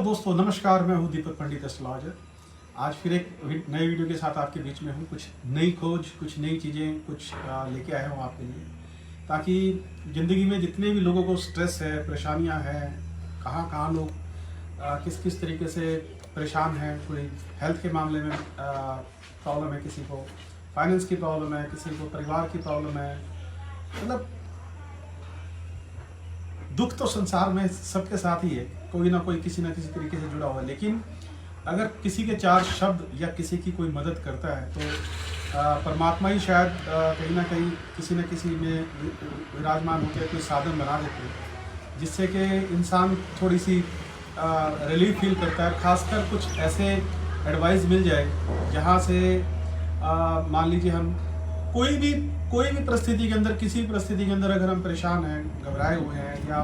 दोस्तों, नमस्कार। मैं हूं दीपक पंडित एस्ट्रोलॉजर। आज फिर एक नए वीडियो के साथ आपके बीच में हूं। कुछ नई खोज, कुछ नई चीज़ें कुछ लेके आया हूं आपके लिए, ताकि ज़िंदगी में जितने भी लोगों को स्ट्रेस है, परेशानियां हैं, कहाँ कहाँ लोग किस किस तरीके से परेशान हैं। कोई हेल्थ के मामले में प्रॉब्लम है, किसी को फाइनेंस की प्रॉब्लम है, किसी को परिवार की प्रॉब्लम है। मतलब दुख तो संसार में सबके साथ ही है, कोई ना कोई किसी ना किसी तरीके से जुड़ा हुआ है। लेकिन अगर किसी के चार शब्द या किसी की कोई मदद करता है तो परमात्मा ही शायद कहीं ना कहीं किसी न किसी में विराजमान होकर कोई साधन बना देते हैं, जिससे कि इंसान थोड़ी सी रिलीफ फील करता है। खासकर कुछ ऐसे एडवाइस मिल जाए जहाँ से मान लीजिए हम कोई भी परिस्थिति के अंदर, किसी भी परिस्थिति के अंदर अगर हम परेशान हैं, घबराए हुए हैं, या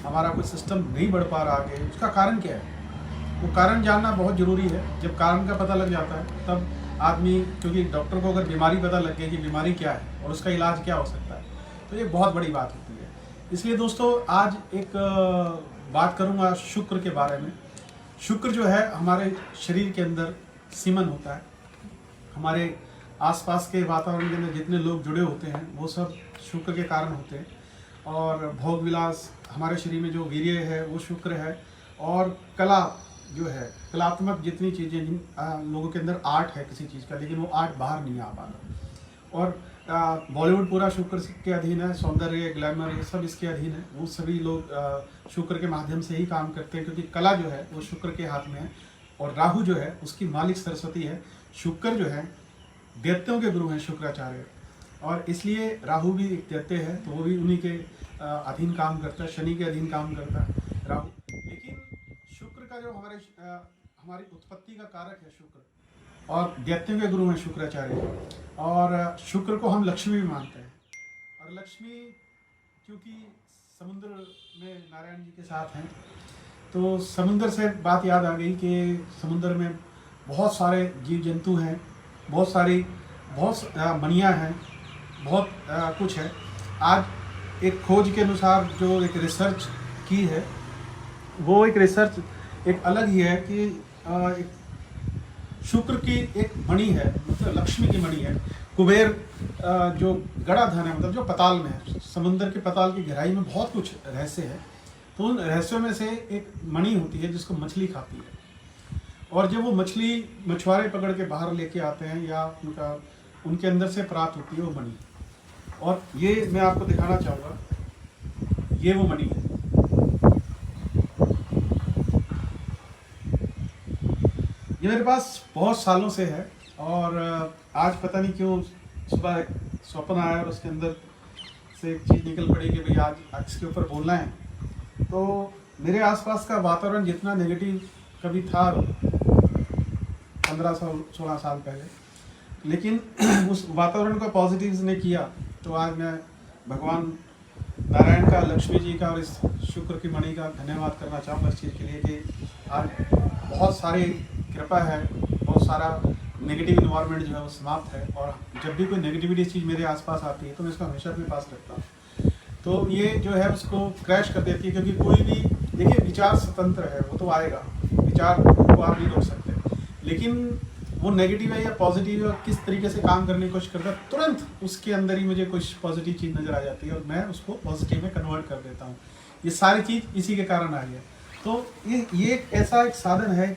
हमारा कोई सिस्टम नहीं बढ़ पा रहा आगे, उसका कारण क्या है, वो कारण जानना बहुत ज़रूरी है। जब कारण का पता लग जाता है तब आदमी, क्योंकि डॉक्टर को अगर बीमारी पता लग गई कि बीमारी क्या है और उसका इलाज क्या हो सकता है, तो ये बहुत बड़ी बात होती है। इसलिए दोस्तों, आज एक बात करूँगा शुक्र के बारे में। शुक्र जो है हमारे शरीर के अंदर सीमन होता है। हमारे आसपास के वातावरण के अंदर जितने लोग जुड़े होते हैं वो सब शुक्र के कारण होते हैं। और भोग विलास, हमारे शरीर में जो वीर्य है वो शुक्र है। और कला जो है, कलात्मक जितनी चीज़ें, लोगों के अंदर आर्ट है किसी चीज़ का, लेकिन वो आर्ट बाहर नहीं आ पाता। और बॉलीवुड पूरा शुक्र के अधीन है। सौंदर्य, ग्लैमर, ये सब इसके अधीन है। वो सभी लोग शुक्र के माध्यम से ही काम करते हैं, क्योंकि कला जो है वो शुक्र के हाथ में है। और राहु जो है उसकी मालिक सरस्वती है। शुक्र जो है दैत्यों के गुरु हैं, शुक्राचार्य, और इसलिए राहु भी एक दैत्य है, तो वो भी उन्हीं के अधीन काम करता है। शनि के अधीन काम करता है राहु। लेकिन शुक्र का जो हमारी उत्पत्ति का कारक है शुक्र, और दैत्यों के गुरु हैं शुक्राचार्य। और शुक्र को हम लक्ष्मी भी मानते हैं। और लक्ष्मी क्योंकि समुद्र में नारायण जी के साथ हैं, तो समुद्र से बात याद आ गई कि समुद्र में बहुत सारे जीव जंतु हैं, बहुत मणियाँ हैं, बहुत कुछ है। आज एक खोज के अनुसार जो एक रिसर्च की है, वो एक रिसर्च एक अलग ही है कि एक शुक्र की एक मणि है, मतलब लक्ष्मी की मणि है। कुबेर जो गड़ा धन है, मतलब जो पताल में है, समुद्र के पताल की गहराई में बहुत कुछ रहस्य है। तो उन रहस्यों में से एक मणि होती है जिसको मछली खाती है। और जब वो मछली मछुआरे पकड़ के बाहर लेके आते हैं, या उनके अंदर से प्राप्त होती है वो मणि। और ये मैं आपको दिखाना चाहूँगा, ये वो मणि है। ये मेरे पास बहुत सालों से है, और आज पता नहीं क्यों सुबह स्वप्न आया और उसके अंदर से एक चीज़ निकल पड़ी कि भाई आज इसके ऊपर बोलना है। तो मेरे आसपास का वातावरण जितना नेगेटिव कभी था 15-16 साल पहले, लेकिन उस वातावरण को पॉजिटिव ने किया। तो आज मैं भगवान नारायण का, लक्ष्मी जी का और इस शुक्र की मणि का धन्यवाद करना चाहूँगा इस चीज़ के लिए कि आज बहुत सारी कृपा है, बहुत सारा नेगेटिव इन्वायरमेंट जो है वो समाप्त है। और जब भी कोई नेगेटिविटी चीज़ मेरे आसपास आती है तो मैं इसको हमेशा अपने पास रखता हूँ। तो ये जो है उसको क्रैश कर देती है, क्योंकि कोई भी, देखिए, विचार स्वतंत्र है, वो तो आएगा, विचार को आप नहीं रोक सकते। लेकिन वो नेगेटिव है या पॉजिटिव है, किस तरीके से काम करने की कोशिश करता है, तुरंत उसके अंदर ही मुझे कुछ पॉजिटिव चीज़ नज़र आ जाती है और मैं उसको पॉजिटिव में कन्वर्ट कर देता हूँ। ये सारी चीज़ इसी के कारण आई है। तो ये एक ऐसा एक साधन है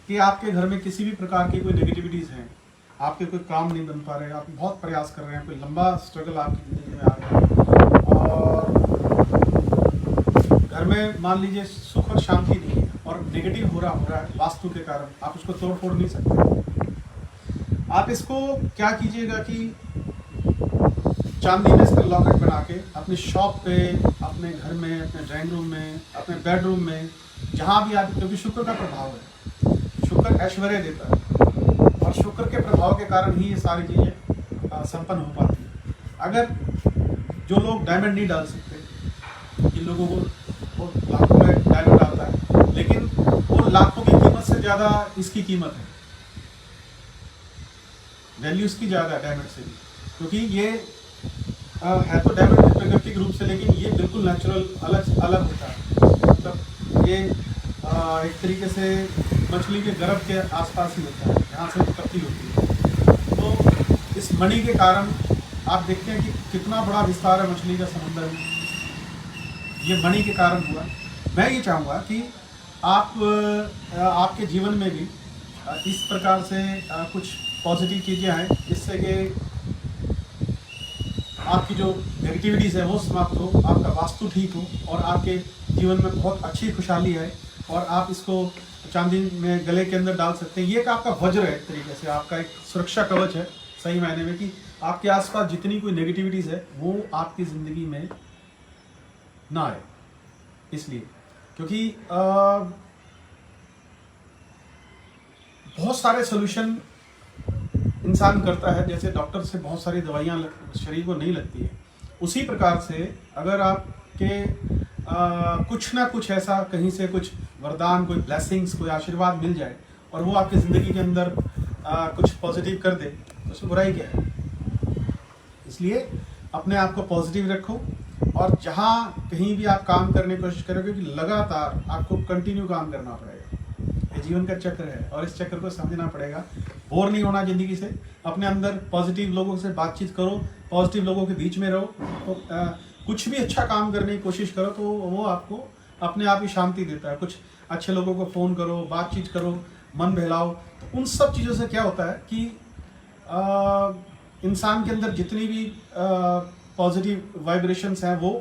कि आपके घर में किसी भी प्रकार की कोई नेगेटिविटीज़ हैं, आपके कोई काम नहीं बन पा रहे, आप बहुत प्रयास कर रहे हैं, कोई लंबा स्ट्रगल आपकी ज़िंदगी में आ रहा है, और घर में मान लीजिए सुख और शांति नहीं है, और नेगेटिव हो रहा है वास्तु के कारण, आप उसको तोड़ फोड़ नहीं सकते। आप इसको क्या कीजिएगा कि चांदी में इसका लॉकेट बना के अपनी शॉप पे, अपने घर में, अपने ड्राइंग रूम में, अपने बेडरूम में, जहाँ भी आप, क्योंकि शुक्र का प्रभाव है, शुक्र ऐश्वर्य देता है, और शुक्र के प्रभाव के कारण ही ये सारी चीज़ें संपन्न हो पाती हैं। अगर जो लोग डायमंड नहीं डाल सकते, जिन लोगों को लाखों में डायमंड आता है, लेकिन वो लाखों की कीमत से ज़्यादा इसकी कीमत है, वैल्यू इसकी ज़्यादा है डायमंड से भी, क्योंकि ये है तो डायमंड प्राकृतिक रूप से, लेकिन ये बिल्कुल नेचुरल अलग होता है। मतलब ये एक तरीके से मछली के गर्भ के आसपास ही होता है, जहाँ से उत्पत्ति होती है। तो इस मणि के कारण आप देखते हैं कि कितना बड़ा विस्तार है मछली का समुद्र में, ये मणि के कारण हुआ। मैं ये चाहूँगा कि आप आपके जीवन में भी इस प्रकार से कुछ पॉजिटिव चीज़ें आएँ, जिससे कि आपकी जो नेगेटिविटीज़ है वो समाप्त हो, आपका वास्तु ठीक हो और आपके जीवन में बहुत अच्छी खुशहाली है। और आप इसको चांदी में गले के अंदर डाल सकते हैं। ये एक आपका वज्र है, एक तरीके से आपका एक सुरक्षा कवच है सही मायने में, कि आपके आसपास जितनी कोई नेगेटिविटीज़ है वो आपकी ज़िंदगी में ना आए। इसलिए क्योंकि बहुत सारे सोल्यूशन इंसान करता है, जैसे डॉक्टर से बहुत सारी दवाइयाँ शरीर को नहीं लगती है, उसी प्रकार से अगर आपके कुछ ना कुछ ऐसा कहीं से कुछ वरदान, कोई ब्लेसिंग्स, कोई आशीर्वाद मिल जाए और वो आपकी ज़िंदगी के अंदर कुछ पॉजिटिव कर दे, तो उसमें बुराई क्या है। इसलिए अपने आप को पॉजिटिव रखो और जहाँ कहीं भी आप काम करने की कोशिश करोगे कि लगातार आपको कंटिन्यू काम करना पड़ेगा। ये जीवन का चक्र है और इस चक्र को समझना पड़ेगा। बोर नहीं होना ज़िंदगी से, अपने अंदर पॉजिटिव लोगों से बातचीत करो, पॉजिटिव लोगों के बीच में रहो, तो कुछ भी अच्छा काम करने की कोशिश करो तो वो आपको अपने आप ही शांति देता है। कुछ अच्छे लोगों को फ़ोन करो, बातचीत करो, मन बहलाओ, तो उन सब चीज़ों से क्या होता है कि इंसान के अंदर जितनी भी पॉजिटिव वाइब्रेशंस हैं वो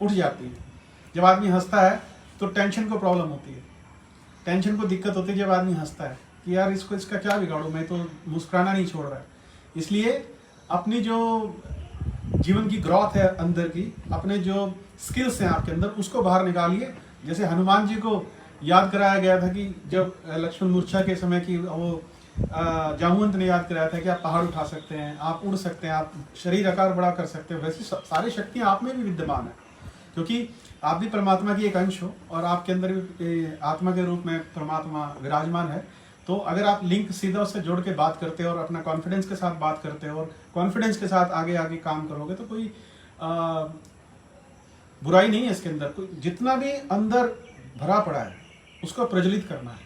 उठ जाती है। जब आदमी हंसता है तो टेंशन को प्रॉब्लम होती है, टेंशन को दिक्कत होती है जब आदमी हंसता है कि यार इसका क्या बिगाड़ूं, मैं तो मुस्कुराना नहीं छोड़ रहा है। इसलिए अपनी जो जीवन की ग्रोथ है अंदर की, अपने जो स्किल्स हैं आपके अंदर, उसको बाहर निकालिए। जैसे हनुमान जी को याद कराया गया था कि जब लक्ष्मण मूर्छा के समय की वो जामवंत ने याद कराया था कि आप पहाड़ उठा सकते हैं, आप उड़ सकते हैं, आप शरीर आकार बड़ा कर सकते हैं। वैसी सारी शक्तियाँ आप में भी विद्यमान है, क्योंकि आप भी परमात्मा की एक अंश हो और आपके अंदर भी आत्मा के रूप में परमात्मा विराजमान है। तो अगर आप लिंक सीधा उससे जोड़ के बात करते हो और अपना कॉन्फिडेंस के साथ बात करते हो और कॉन्फिडेंस के साथ आगे आगे काम करोगे तो कोई बुराई नहीं है इसके अंदर। कोई जितना भी अंदर भरा पड़ा है उसको प्रज्वलित करना है,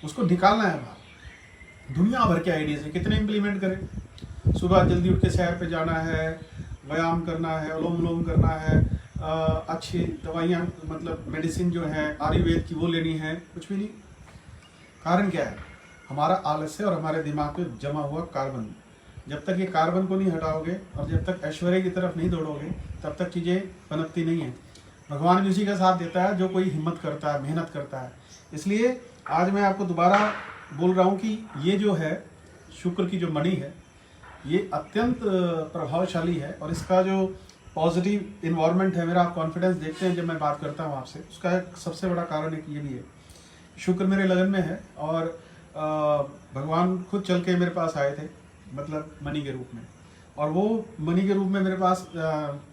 उसको निकालना है बाहर। दुनिया भर के आइडियाज़ है, कितने इम्प्लीमेंट करें। सुबह जल्दी उठ के सैर पे जाना है, व्यायाम करना है, अनुलोम विलोम करना है, अच्छी दवाइयाँ मतलब मेडिसिन जो है आयुर्वेद की वो लेनी है, कुछ भी नहीं। कारण क्या है? हमारा आलस्य और हमारे दिमाग में जमा हुआ कार्बन। जब तक ये कार्बन को नहीं हटाओगे और जब तक ऐश्वर्य की तरफ नहीं दौड़ोगे तब तक चीज़ें पनपती नहीं है। भगवान भी उसी का साथ देता है जो कोई हिम्मत करता है, मेहनत करता है। इसलिए आज मैं आपको दोबारा बोल रहा हूँ कि ये जो है शुक्र की जो मणि है ये अत्यंत प्रभावशाली है और इसका जो पॉजिटिव इन्वायरमेंट है, मेरा आप कॉन्फिडेंस देखते हैं जब मैं बात करता हूँ आपसे, उसका एक सबसे बड़ा कारण एक ये भी है। शुक्र मेरे लगन में है और भगवान खुद चल के मेरे पास आए थे, मतलब मणि के रूप में, और वो मणि के रूप में मेरे पास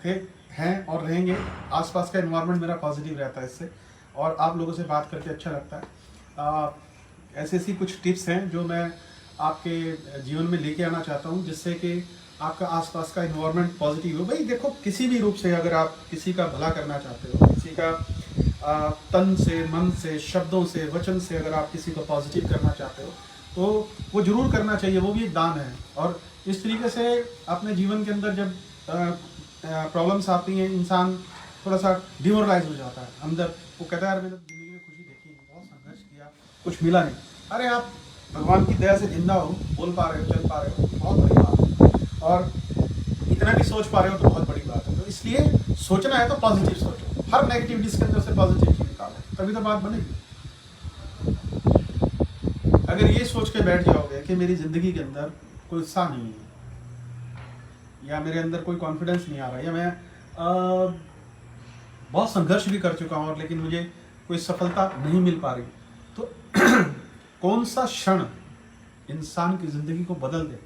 थे, हैं और रहेंगे। आसपास का एनवायरनमेंट मेरा पॉजिटिव रहता है इससे, और आप लोगों से बात करके अच्छा लगता है। ऐसी कुछ टिप्स हैं जो मैं आपके जीवन में लेके आना चाहता हूँ, जिससे कि आपका आसपास का एनवायरनमेंट पॉजिटिव हो। भाई देखो, किसी भी रूप से अगर आप किसी का भला करना चाहते हो, किसी का तन से, मन से, शब्दों से, वचन से अगर आप किसी को पॉजिटिव करना चाहते हो तो वो जरूर करना चाहिए, वो भी एक दान है। और इस तरीके से अपने जीवन के अंदर जब प्रॉब्लम्स आती हैं, इंसान थोड़ा सा डिमोरलाइज हो जाता है अंदर। वो कहता है यार मैंने ज़िंदगी में खुशी देखी नहीं, बहुत संघर्ष किया, कुछ मिला नहीं। अरे आप भगवान की दया से जिंदा हो, बोल पा रहे हो, चल पा रहे हो, बहुत बड़ी बात है। और इतना भी सोच पा रहे हो तो बहुत बड़ी बात है। तो इसलिए सोचना है तो पॉजिटिव सोचो, हर नेगेटिविटीज के अंदर से पॉजिटिव चीज निकालो, तभी तो बात बनेगी। अगर ये सोच के बैठ जाओगे कि मेरी ज़िंदगी के अंदर कोई उत्साह नहीं है, या मेरे अंदर कोई कॉन्फिडेंस नहीं आ रहा, या मैं बहुत संघर्ष भी कर चुका हूँ और लेकिन मुझे कोई सफलता नहीं मिल पा रही, तो कौन सा क्षण इंसान की ज़िंदगी को बदल दे?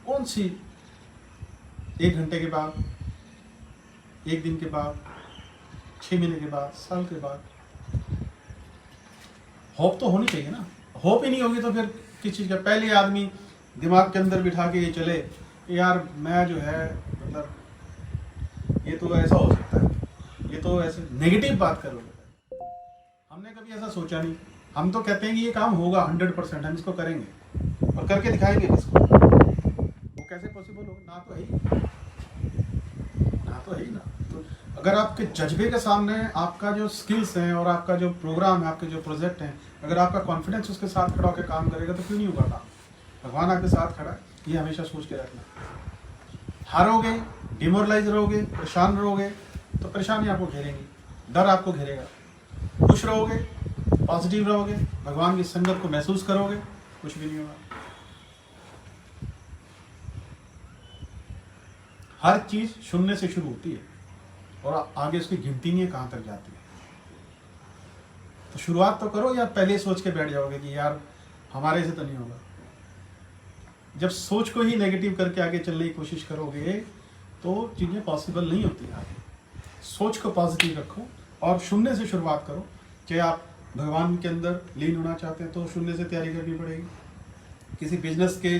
कौन सी 1 घंटे के बाद, 1 दिन के बाद, 6 महीने के बाद, साल के बाद? होप तो होनी चाहिए ना। होप ही नहीं होगी तो फिर किस चीज़ का? पहले आदमी दिमाग के अंदर बिठा के ये चले यार मैं जो है मतलब ये तो ऐसा हो सकता है, ये तो ऐसे नेगेटिव बात करोगे। हमने कभी ऐसा सोचा नहीं। हम तो कहते हैं कि ये काम होगा 100%, हम इसको करेंगे और करके दिखाएंगे किसको। वो कैसे पॉसिबल होगा? ना तो है ही ना। तो अगर आपके जज्बे के सामने आपका जो स्किल्स हैं और आपका जो प्रोग्राम है, आपके जो प्रोजेक्ट हैं, अगर आपका कॉन्फिडेंस उसके साथ खड़ा होकर काम करेगा तो क्यों नहीं होगा काम? भगवान आपके साथ खड़ा है, ये हमेशा सोच के रखना। हारोगे, डिमोरलाइज रहोगे, परेशान रहोगे तो परेशानी आपको घेरेंगी, डर आपको घेरेगा। खुश रहोगे, पॉजिटिव रहोगे, भगवान की संगत को महसूस करोगे, कुछ भी नहीं होगा। हर चीज शून्य से शुरू होती है और आगे उसकी गिनती नहीं है कहां तक जाती है। तो शुरुआत तो करो, या पहले सोच के बैठ जाओगे कि यार हमारे से तो नहीं होगा। जब सोच को ही नेगेटिव करके आगे चलने की कोशिश करोगे तो चीजें पॉसिबल नहीं होती आगे। सोच को पॉजिटिव रखो और शून्य से शुरुआत करो। चाहे आप भगवान के अंदर लीन होना चाहते हैं तो शून्य से तैयारी करनी पड़ेगी। किसी बिजनेस के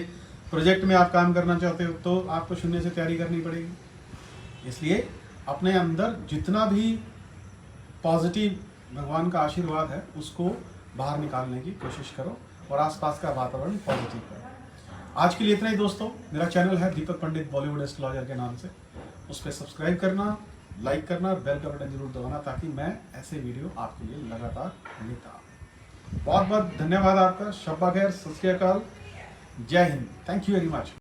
प्रोजेक्ट में आप काम करना चाहते हो तो आपको शून्य से तैयारी करनी पड़ेगी। इसलिए अपने अंदर जितना भी पॉजिटिव भगवान का आशीर्वाद है उसको बाहर निकालने की कोशिश करो और आसपास का वातावरण पॉजिटिव करो। आज के लिए इतना ही दोस्तों। मेरा चैनल है दीपक पंडित बॉलीवुड एस्ट्रोलॉजर के नाम से। उस पर सब्सक्राइब करना, लाइक करना, बेल का बटन जरूर दबाना ताकि मैं ऐसे वीडियो आपके लिए लगातार लेता हूँ। बहुत बहुत धन्यवाद आपका। शब्बा खैर, सत श्री अकाल, जय Hind, thank you very much.